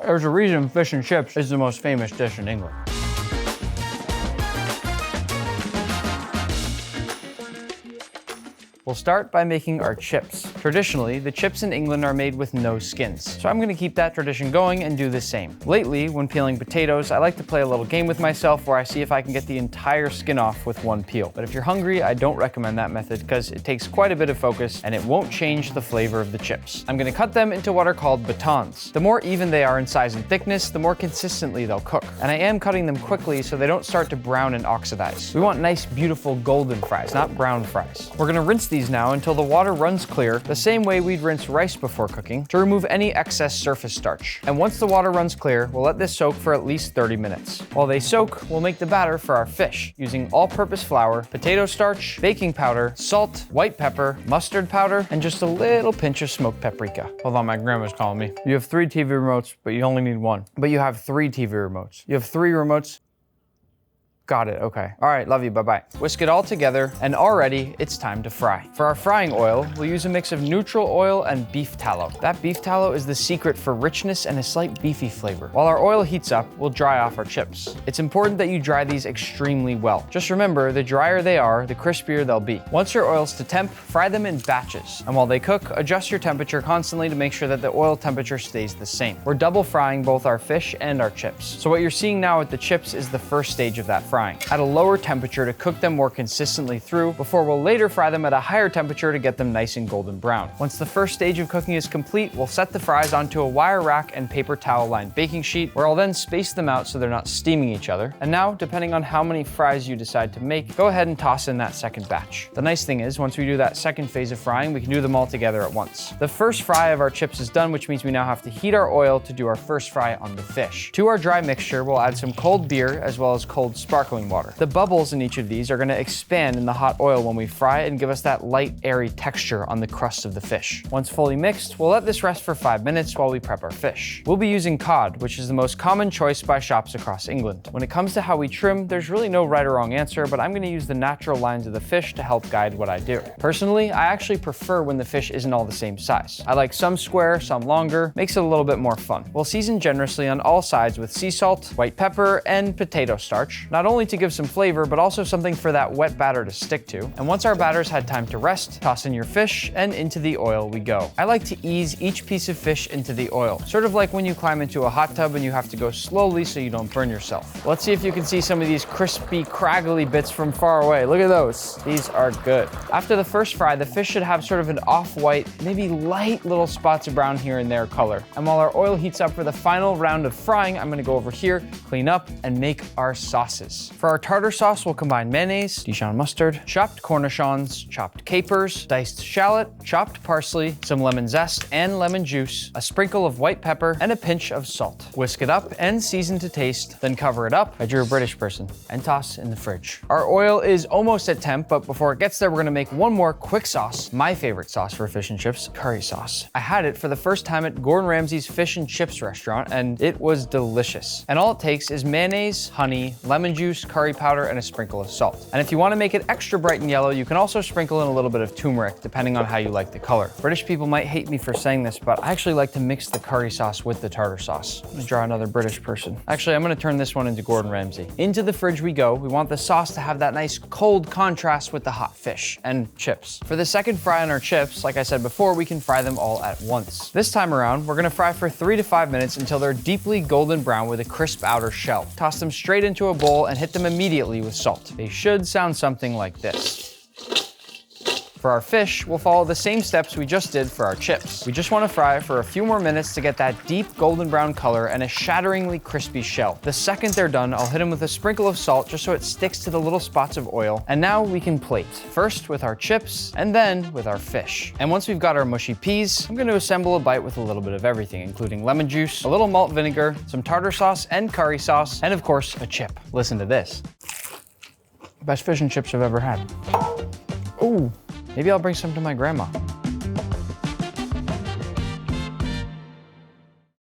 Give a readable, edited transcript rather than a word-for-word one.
There's a reason fish and chips is the most famous dish in England. We'll start by making our chips. Traditionally, the chips in England are made with no skins, so I'm gonna keep that tradition going and do the same. Lately, when peeling potatoes, I like to play a little game with myself where I see if I can get the entire skin off with one peel. But if you're hungry, I don't recommend that method because it takes quite a bit of focus and it won't change the flavor of the chips. I'm gonna cut them into what are called batons. The more even they are in size and thickness, the more consistently they'll cook. And I am cutting them quickly so they don't start to brown and oxidize. We want nice, beautiful golden fries, not brown fries. We're gonna rinse these now until the water runs clear, the same way we'd rinse rice before cooking, to remove any excess surface starch. And once the water runs clear, we'll let this soak for at least 30 minutes. While they soak, we'll make the batter for our fish using all-purpose flour, potato starch, baking powder, salt, white pepper, mustard powder, and just a little pinch of smoked paprika. Hold on, my grandma's calling me. You have 3 TV remotes, but you only need 1. But you have 3 TV remotes. You have 3 remotes. Got it, okay. All right, love you, bye-bye. Whisk it all together, and already it's time to fry. For our frying oil, we'll use a mix of neutral oil and beef tallow. That beef tallow is the secret for richness and a slight beefy flavor. While our oil heats up, we'll dry off our chips. It's important that you dry these extremely well. Just remember, the drier they are, the crispier they'll be. Once your oil's to temp, fry them in batches. And while they cook, adjust your temperature constantly to make sure that the oil temperature stays the same. We're double frying both our fish and our chips. So what you're seeing now with the chips is the first stage of that frying, at a lower temperature to cook them more consistently through, before we'll later fry them at a higher temperature to get them nice and golden brown. Once the first stage of cooking is complete, we'll set the fries onto a wire rack and paper towel lined baking sheet, where I'll then space them out so they're not steaming each other. And now, depending on how many fries you decide to make, go ahead and toss in that second batch. The nice thing is, once we do that second phase of frying, we can do them all together at once. The first fry of our chips is done, which means we now have to heat our oil to do our first fry on the fish. To our dry mixture, we'll add some cold beer as well as cold sparkling water. The bubbles in each of these are going to expand in the hot oil when we fry it and give us that light, airy texture on the crust of the fish. Once fully mixed, we'll let this rest for 5 minutes while we prep our fish. We'll be using cod, which is the most common choice by shops across England. When it comes to how we trim, there's really no right or wrong answer, but I'm going to use the natural lines of the fish to help guide what I do. Personally, I actually prefer when the fish isn't all the same size. I like some square, some longer, makes it a little bit more fun. We'll season generously on all sides with sea salt, white pepper, and potato starch, not only to give some flavor, but also something for that wet batter to stick to. And once our batter's had time to rest, toss in your fish, and into the oil we go. I like to ease each piece of fish into the oil, sort of like when you climb into a hot tub and you have to go slowly so you don't burn yourself. Let's see if you can see some of these crispy, craggly bits from far away. Look at those. These are good. After the first fry, the fish should have sort of an off-white, maybe light little spots of brown here and there color. And while our oil heats up for the final round of frying, I'm gonna go over here, clean up, and make our sauces. For our tartar sauce, we'll combine mayonnaise, Dijon mustard, chopped cornichons, chopped capers, diced shallot, chopped parsley, some lemon zest and lemon juice, a sprinkle of white pepper, and a pinch of salt. Whisk it up and season to taste, then cover it up, I drew a British person, and toss in the fridge. Our oil is almost at temp, but before it gets there, we're gonna make one more quick sauce, my favorite sauce for fish and chips, curry sauce. I had it for the first time at Gordon Ramsay's fish and chips restaurant, and it was delicious. And all it takes is mayonnaise, honey, lemon juice, curry powder, and a sprinkle of salt. And if you want to make it extra bright and yellow, you can also sprinkle in a little bit of turmeric, depending on how you like the color. British people might hate me for saying this, but I actually like to mix the curry sauce with the tartar sauce. Let me draw another British person. Actually, I'm gonna turn this one into Gordon Ramsay. Into the fridge we go. We want the sauce to have that nice cold contrast with the hot fish and chips. For the second fry on our chips, like I said before, we can fry them all at once. This time around, we're gonna fry for 3 to 5 minutes until they're deeply golden brown with a crisp outer shell. Toss them straight into a bowl and hit them immediately with salt. They should sound something like this. For our fish, we'll follow the same steps we just did for our chips. We just want to fry it for a few more minutes to get that deep golden brown color and a shatteringly crispy shell. The second they're done, I'll hit them with a sprinkle of salt just so it sticks to the little spots of oil. And now we can plate. First with our chips, and then with our fish. And once we've got our mushy peas, I'm going to assemble a bite with a little bit of everything, including lemon juice, a little malt vinegar, some tartar sauce and curry sauce, and of course, a chip. Listen to this. Best fish and chips I've ever had. Ooh. Maybe I'll bring some to my grandma.